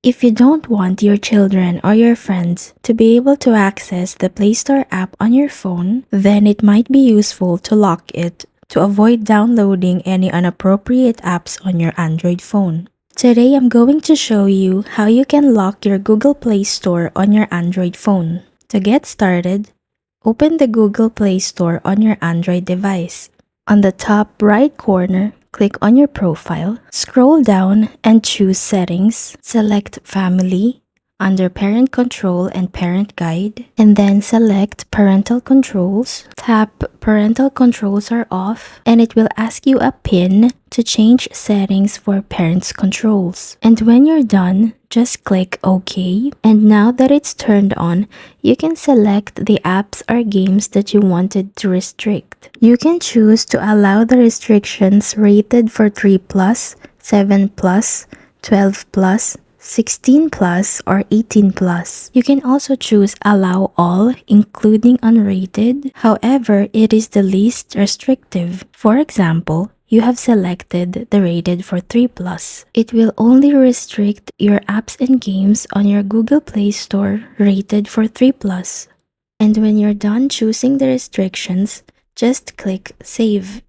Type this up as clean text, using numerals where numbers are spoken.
If you don't want your children or your friends to be able to access the Play Store app on your phone, then it might be useful to lock it to avoid downloading any inappropriate apps on your Android phone. Today I'm going to show you how you can lock your Google Play Store on your Android phone. To get started, open the Google Play Store on your Android device. On the top right corner, click on your profile, scroll down and choose Settings, select Family, under Parent Control and Parent Guide, and then select Parental Controls. Tap Parental Controls are off, and it will ask you a PIN to change settings for Parents Controls. And when you're done, just click OK. And now that it's turned on, you can select the apps or games that you wanted to restrict. You can choose to allow the restrictions rated for 3+, 7+, 12+, 16 plus or 18 plus. You can also choose allow all, including unrated. However, it is the least restrictive. For example, you have selected the rated for 3 plus. It will only restrict your apps and games on your Google Play Store rated for 3 plus. And when you're done choosing the restrictions, just click Save.